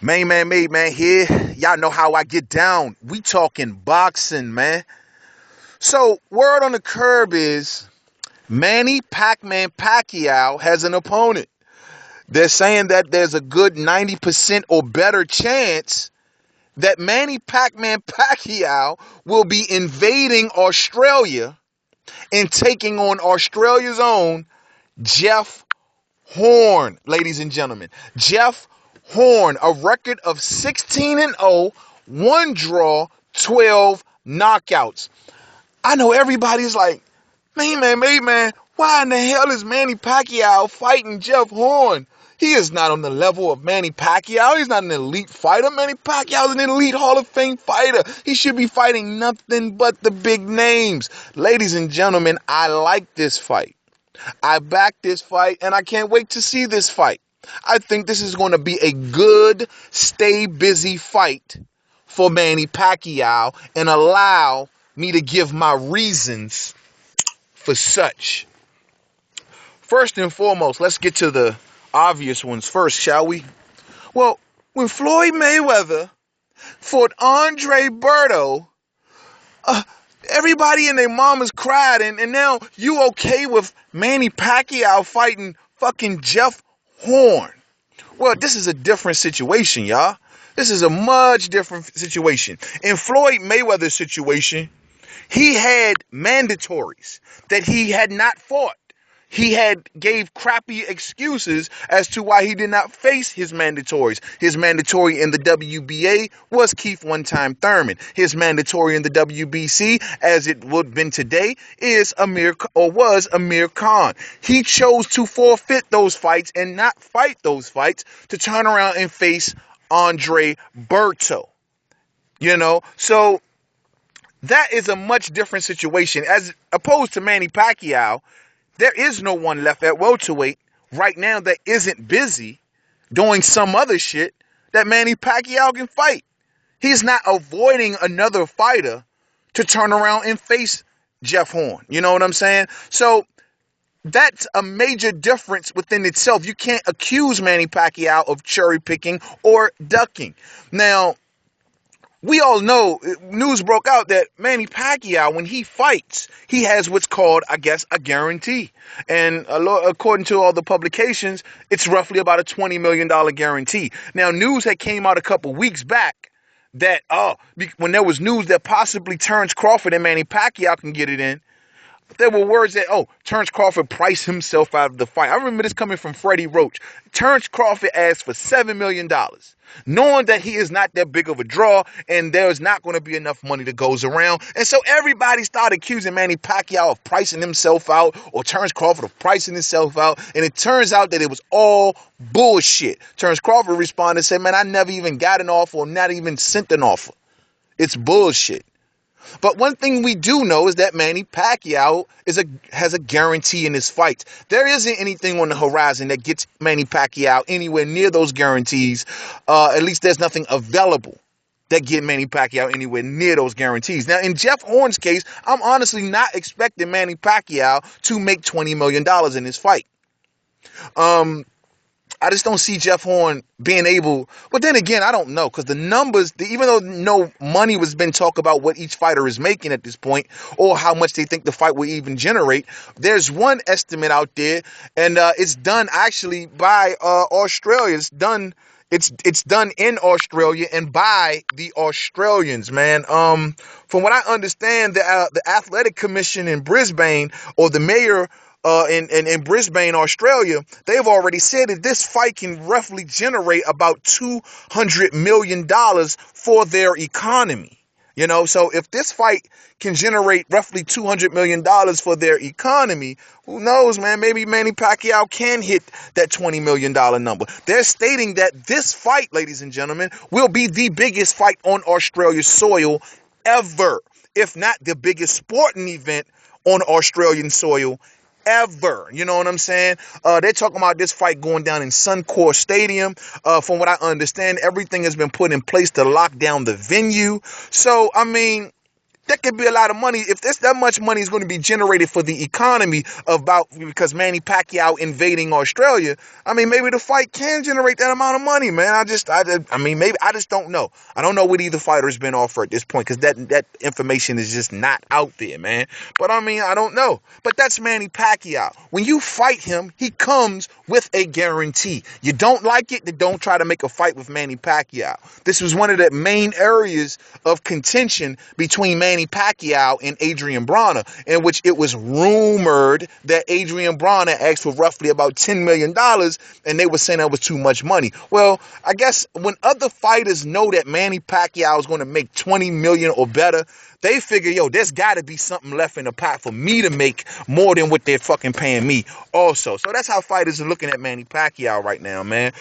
Made man here. Y'all know how I get down. We talking boxing, man. So, word on the curb is Manny Pac-Man Pacquiao has an opponent. They're saying that there's a good 90% or better chance that Manny Pac-Man Pacquiao will be invading Australia and taking on Australia's own Jeff Horn, ladies and gentlemen. Jeff Horn, a record of 16-0, one draw, 12 knockouts. I know everybody's like, man, why in the hell is Manny Pacquiao fighting Jeff Horn? He is not on the level of Manny Pacquiao. He's not an elite fighter. Manny Pacquiao is an elite Hall of Fame fighter. He should be fighting nothing but the big names. Ladies and gentlemen, I like this fight. I back this fight, and I can't wait to see this fight. I think this is going to be a good, stay busy fight for Manny Pacquiao and allow me to give my reasons for such. First and foremost, let's get to the obvious ones first, shall we? Well, when Floyd Mayweather fought Andre Berto, uh, everybody and their mamas cried, and now you okay with Manny Pacquiao fighting fucking Jeff Horn? Well, this is a different situation, y'all. This is a much different situation. In Floyd Mayweather's situation, he had mandatories that he had not fought. He had gave crappy excuses as to why he did not face his mandatories. His mandatory in the WBA was Keith One-Time Thurman. His mandatory in the WBC, as it would have been today, is was Amir Khan. He chose to forfeit those fights and not fight those fights to turn around and face Andre Berto. So that is a much different situation as opposed to Manny Pacquiao. There is no one left at welterweight right now that isn't busy doing some other shit that Manny Pacquiao can fight. He's not avoiding another fighter to turn around and face Jeff Horn. You know what I'm saying? So that's a major difference within itself. You can't accuse Manny Pacquiao of cherry picking or ducking. Now, we all know, news broke out that Manny Pacquiao, when he fights, he has what's called, I guess, a guarantee. And according to all the publications, it's roughly about a $20 million guarantee. Now, news had came out a couple weeks back that, when there was news that possibly Terrence Crawford and Manny Pacquiao can get it in, there were words that, Terrence Crawford priced himself out of the fight. I remember this coming from Freddie Roach. Terrence Crawford asked for $7 million, knowing that he is not that big of a draw and there's not going to be enough money that goes around. And so everybody started accusing Manny Pacquiao of pricing himself out or Terrence Crawford of pricing himself out. And it turns out that it was all bullshit. Terrence Crawford responded and said, man, I never even got an offer or not even sent an offer. It's bullshit. But one thing we do know is that Manny Pacquiao has a guarantee in his fights. There isn't anything on the horizon that gets Manny Pacquiao anywhere near those guarantees. At least there's nothing available that get Manny Pacquiao anywhere near those guarantees. Now, in Jeff Horn's case, I'm honestly not expecting Manny Pacquiao to make $20 million in his fight. I just don't see Jeff Horn being able, but then again, I don't know, because the numbers, even though no money was been talked about what each fighter is making at this point or how much they think the fight will even generate, there's one estimate out there, and it's done actually by Australia. It's done in Australia and by the Australians, man. From what I understand, the Athletic Commission in Brisbane, or the mayor in Brisbane, Australia, they've already said that this fight can roughly generate about $200 million for their economy. So if this fight can generate roughly $200 million for their economy, who knows, man? Maybe Manny Pacquiao can hit that $20 million number. They're stating that this fight, ladies and gentlemen, will be the biggest fight on Australia's soil ever, if not the biggest sporting event on Australian soil ever. You know what I'm saying? They're talking about this fight going down in Suncorp Stadium. From what I understand, everything has been put in place to lock down the venue. So, I mean, That could be a lot of money. If there's that much money is going to be generated for the economy about because Manny Pacquiao invading Australia, I mean, maybe the fight can generate that amount of money, man. I mean, maybe I just don't know. I don't know what either fighter has been offered at this point because that information is just not out there, man. But I mean, I don't know. But that's Manny Pacquiao. When you fight him, he comes with a guarantee. You don't like it, then don't try to make a fight with Manny Pacquiao. This was one of the main areas of contention between Manny Pacquiao and Adrian Bronner, in which it was rumored that Adrian Bronner asked for roughly about $10 million, and they were saying that was too much money. Well, I guess when other fighters know that Manny Pacquiao is going to make 20 million or better, they figure, yo, there's got to be something left in the pot for me to make more than what they're fucking paying me also. So that's how fighters are looking at Manny Pacquiao right now, man.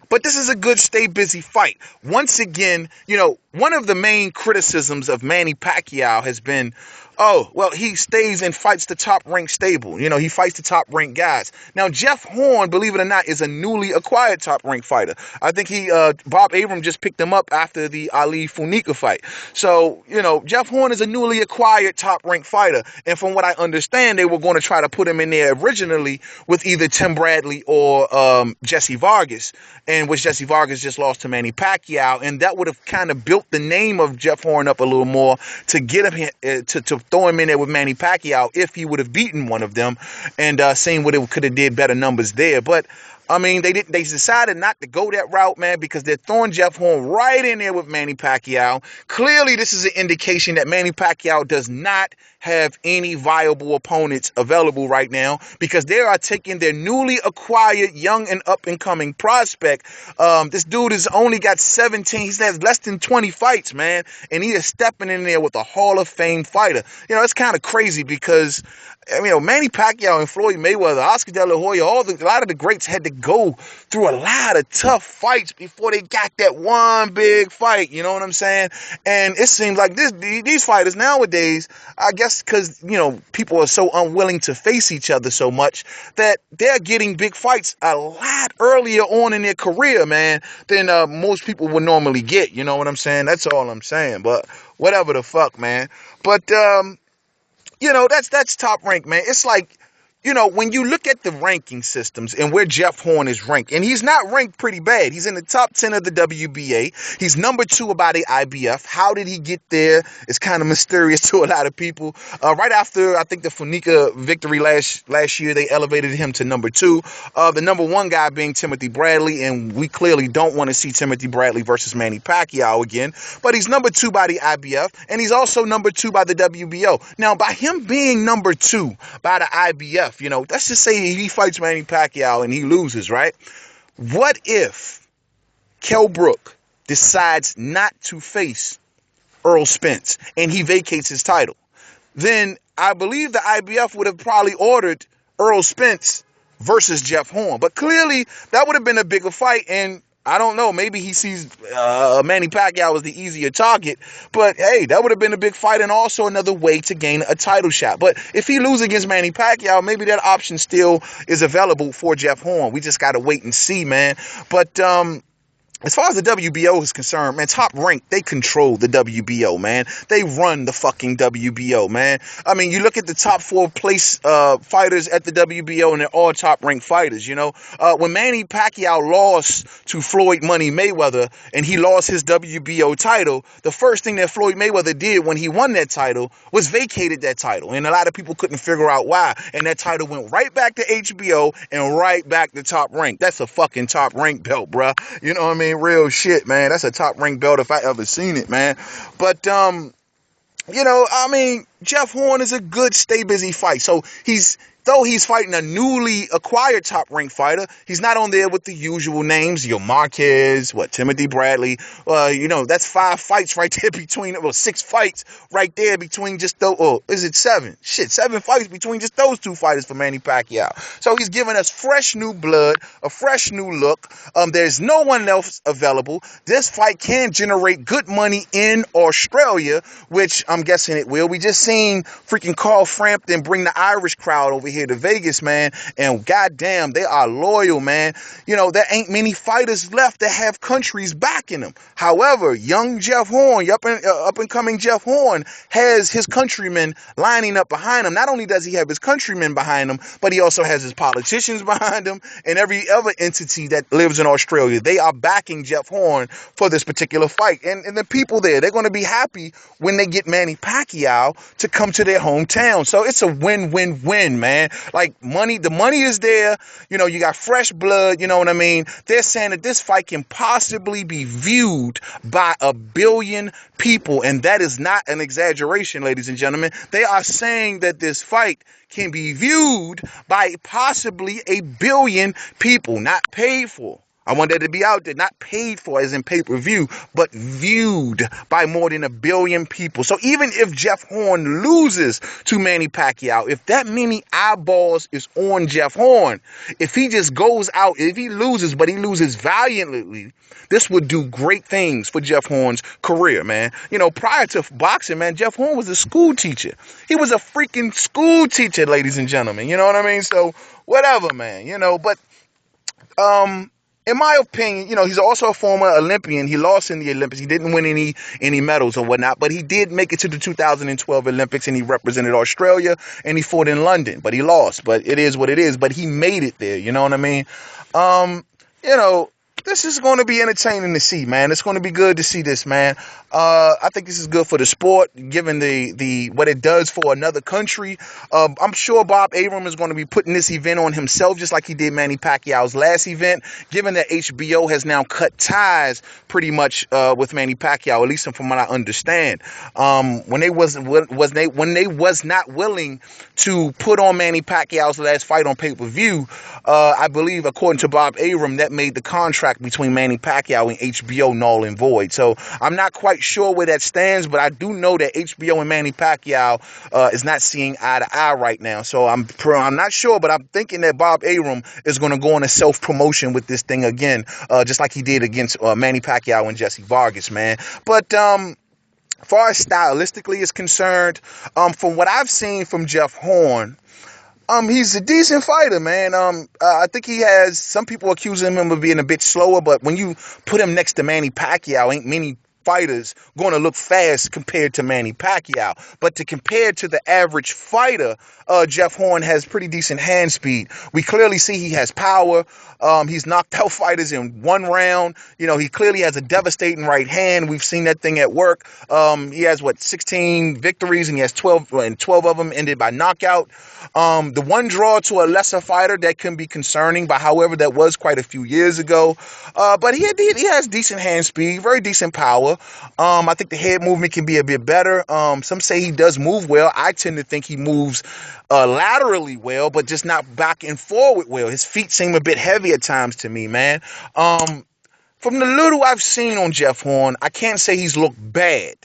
But this is a good stay busy fight. Once again, one of the main criticisms of Manny Pacquiao has been, oh, well, he stays and fights the top ranked stable. He fights the top ranked guys. Now, Jeff Horn, believe it or not, is a newly acquired top ranked fighter. I think Bob Arum just picked him up after the Ali Funica fight. So, Jeff Horn is a newly acquired top ranked fighter. And from what I understand, they were going to try to put him in there originally with either Tim Bradley or Jesse Vargas, and which Jesse Vargas just lost to Manny Pacquiao. And that would have kind of built the name of Jeff Horn up a little more to get him to throw him in there with Manny Pacquiao if he would have beaten one of them, and seeing what it could have did better numbers there. But I mean, they decided not to go that route, man, because they're throwing Jeff Horn right in there with Manny Pacquiao. Clearly, this is an indication that Manny Pacquiao does not have any viable opponents available right now, because they are taking their newly acquired young and up-and-coming prospect. This dude has only got 17. He has less than 20 fights, man, and he is stepping in there with a Hall of Fame fighter. It's kind of crazy because Manny Pacquiao and Floyd Mayweather, Oscar De La Hoya, a lot of the greats had to go through a lot of tough fights before they got that one big fight. You know what I'm saying? And it seems like these fighters nowadays, I guess because, people are so unwilling to face each other so much, that they're getting big fights a lot earlier on in their career, man, than most people would normally get. You know what I'm saying? That's all I'm saying. But whatever the fuck, man. But, that's top rank, man. It's like, when you look at the ranking systems and where Jeff Horn is ranked, and he's not ranked pretty bad. He's in the top 10 of the WBA. He's number 2 by the IBF. How did he get there? It's kind of mysterious to a lot of people. Right after, I think, the Funica victory last year, they elevated him to number 2. The number 1 guy being Timothy Bradley, and we clearly don't want to see Timothy Bradley versus Manny Pacquiao again. But he's number 2 by the IBF, and he's also number 2 by the WBO. Now, by him being number 2 by the IBF, let's just say he fights Manny Pacquiao and he loses, right? What if Kell Brook decides not to face Earl Spence and he vacates his title? Then I believe the IBF would have probably ordered Earl Spence versus Jeff Horn. But clearly, that would have been a bigger fight, and I don't know, maybe he sees Manny Pacquiao as the easier target, but hey, that would have been a big fight and also another way to gain a title shot. But if he loses against Manny Pacquiao, maybe that option still is available for Jeff Horn. We just got to wait and see, man. But as far as the WBO is concerned, man, Top Rank, they control the WBO, man. They run the fucking WBO, man. I mean, you look at the top 4 place fighters at the WBO, and they're all Top Rank fighters, When Manny Pacquiao lost to Floyd Money Mayweather, and he lost his WBO title, the first thing that Floyd Mayweather did when he won that title was vacated that title. And a lot of people couldn't figure out why. And that title went right back to HBO and right back to Top Rank. That's a fucking Top Rank belt, bruh. You know what I mean? Real shit, man. That's a top ranked belt if I ever seen it, man. But Jeff Horn is a good stay busy fight. So though he's fighting a newly acquired top-ranked fighter, he's not on there with the usual names, Marquez, Timothy Bradley. That's 5 fights right there between, 6 fights right there between just those, or is it 7? Shit, 7 fights between just those 2 fighters for Manny Pacquiao. So he's giving us fresh new blood, a fresh new look. There's no one else available. This fight can generate good money in Australia, which I'm guessing it will. We just seen freaking Carl Frampton bring the Irish crowd over here here to Vegas, man, and goddamn, they are loyal, man. There ain't many fighters left that have countries backing them. However, young Jeff Horn, up and coming Jeff Horn, has his countrymen lining up behind him. Not only does he have his countrymen behind him, but he also has his politicians behind him and every other entity that lives in Australia. They are backing Jeff Horn for this particular fight. And the people there, they're going to be happy when they get Manny Pacquiao to come to their hometown. So it's a win-win-win, man. Like the money is there. You got fresh blood. You know what I mean? They're saying that this fight can possibly be viewed by 1 billion people. And that is not an exaggeration, ladies and gentlemen. They are saying that this fight can be viewed by possibly 1 billion people, not paid for. I want that to be out there, not paid for as in pay-per-view, but viewed by more than 1 billion people. So even if Jeff Horn loses to Manny Pacquiao, if that many eyeballs is on Jeff Horn, if he just goes out, if he loses, but he loses valiantly, this would do great things for Jeff Horn's career, man. Prior to boxing, man, Jeff Horn was a school teacher. He was a freaking school teacher, ladies and gentlemen. You know what I mean? So whatever, man. But in my opinion, he's also a former Olympian. He lost in the Olympics. He didn't win any medals or whatnot, but he did make it to the 2012 Olympics, and he represented Australia, and he fought in London, but he lost. But it is what it is. But he made it there. You know what I mean? Um, you know, this is going to be entertaining to see, man. It's going to be good to see this, man. I think this is good for the sport, given the what it does for another country. I'm sure Bob Arum is going to be putting this event on himself, just like he did Manny Pacquiao's last event, given that HBO has now cut ties pretty much with Manny Pacquiao, at least from what I understand. When they was not willing to put on Manny Pacquiao's last fight on pay-per-view, I believe, according to Bob Arum, that made the contract between Manny Pacquiao and HBO null and void. So I'm not quite sure where that stands, but I do know that HBO and Manny Pacquiao is not seeing eye to eye right now. So I'm not sure, but I'm thinking that Bob Arum is going to go on a self-promotion with this thing again, just like he did against Manny Pacquiao and Jesse Vargas, man. But far as stylistically is concerned, from what I've seen from Jeff Horn, he's a decent fighter, man. I think he has, some people accusing him of being a bit slower, but when you put him next to Manny Pacquiao, ain't many fighters going to look fast compared to Manny Pacquiao. But to compare to the average fighter, Jeff Horn has pretty decent hand speed. We clearly see he has power. He's knocked out fighters in one round. He clearly has a devastating right hand. We've seen that thing at work. He has 16 victories, and he has 12 of them ended by knockout. The one draw to a lesser fighter that can be concerning, but however, that was quite a few years ago. But he has decent hand speed, very decent power. I think the head movement can be a bit better. Some say he does move well. I tend to think he moves laterally well, but just not back and forward well. His feet seem a bit heavy at times to me, man. From the little I've seen on Jeff Horn, I can't say he's looked bad.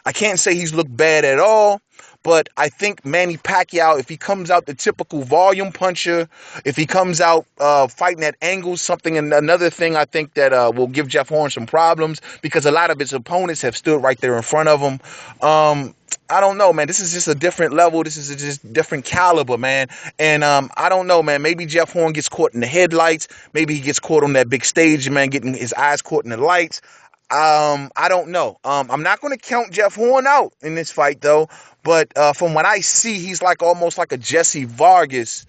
I can't say he's looked bad at all. But I think Manny Pacquiao, if he comes out the typical volume puncher, if he comes out fighting at angles, another thing I think that will give Jeff Horn some problems, because a lot of his opponents have stood right there in front of him. I don't know, man. This is just a different level. This is just different caliber, man. And I don't know, man. Maybe Jeff Horn gets caught in the headlights. Maybe he gets caught on that big stage, man, getting his eyes caught in the lights. I don't know. I'm not going to count Jeff Horn out in this fight, though. But from what I see, he's almost like a Jesse Vargas,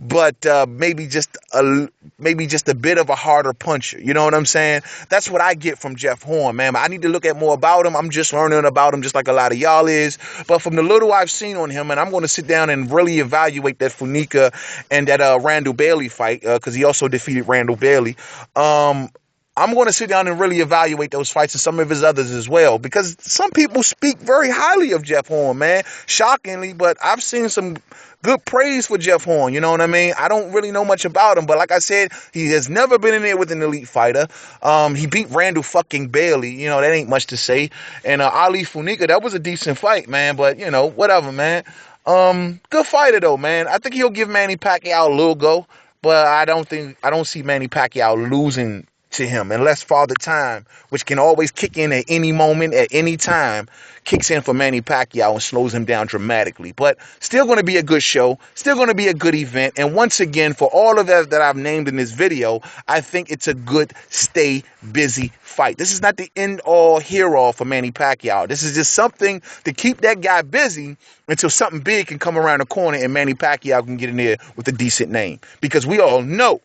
but maybe just a bit of a harder puncher. You know what I'm saying? That's what I get from Jeff Horn, man. I need to look at more about him. I'm just learning about him, just like a lot of y'all is. But from the little I've seen on him, and I'm going to sit down and really evaluate that Funica and that Randall Bailey fight, because he also defeated Randall Bailey. I'm going to sit down and really evaluate those fights and some of his others as well, because some people speak very highly of Jeff Horn, man. Shockingly, but I've seen some good praise for Jeff Horn. You know what I mean? I don't really know much about him, but like I said, he has never been in there with an elite fighter. He beat Randall fucking Bailey. That ain't much to say. And Ali Funica, that was a decent fight, man. But whatever, man. Good fighter though, man. I think he'll give Manny Pacquiao a little go, but I don't see Manny Pacquiao losing to him unless Father Time, which can always kick in at any moment, at any time, kicks in for Manny Pacquiao and slows him down dramatically. But still going to be a good show, still going to be a good event. And once again, for all of that I've named in this video, I think it's a good stay busy fight. This is not the end all hear all for Manny Pacquiao. This is just something to keep that guy busy until something big can come around the corner and Manny Pacquiao can get in there with a decent name. Because we all know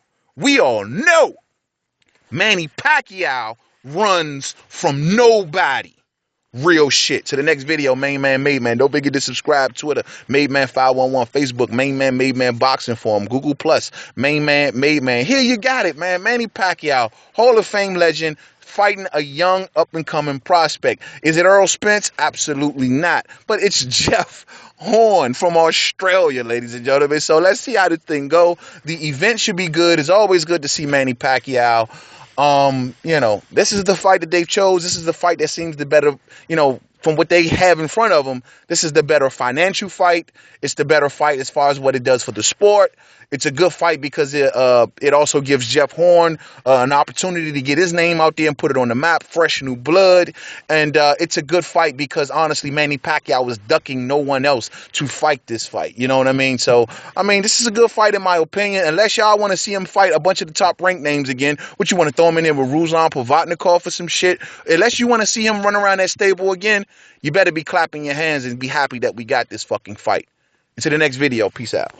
Manny Pacquiao runs from nobody. Real shit. To the next video, Main Man, Made Man. Don't forget to subscribe. Twitter, Made Man 511. Facebook, Main Man, Made Man Boxing Forum. Google Plus, Main Man, Made Man. Here you got it, man. Manny Pacquiao, Hall of Fame legend, fighting a young up-and-coming prospect. Is it Earl Spence? Absolutely not. But it's Jeff Horn from Australia, ladies and gentlemen. So let's see how this thing go. The event should be good. It's always good to see Manny Pacquiao. This is the fight that they chose. This is the fight that seems the better, from what they have in front of them. This is the better financial fight. It's the better fight as far as what it does for the sport. It's a good fight because it also gives Jeff Horn an opportunity to get his name out there and put it on the map, fresh new blood. And it's a good fight because, honestly, Manny Pacquiao was ducking no one else to fight this fight. You know what I mean? So, this is a good fight in my opinion. Unless y'all want to see him fight a bunch of the top-ranked names again, what you want to throw him in there with Ruslan Provatnikov for some shit? Unless you want to see him run around that stable again, you better be clapping your hands and be happy that we got this fucking fight. Until the next video, peace out.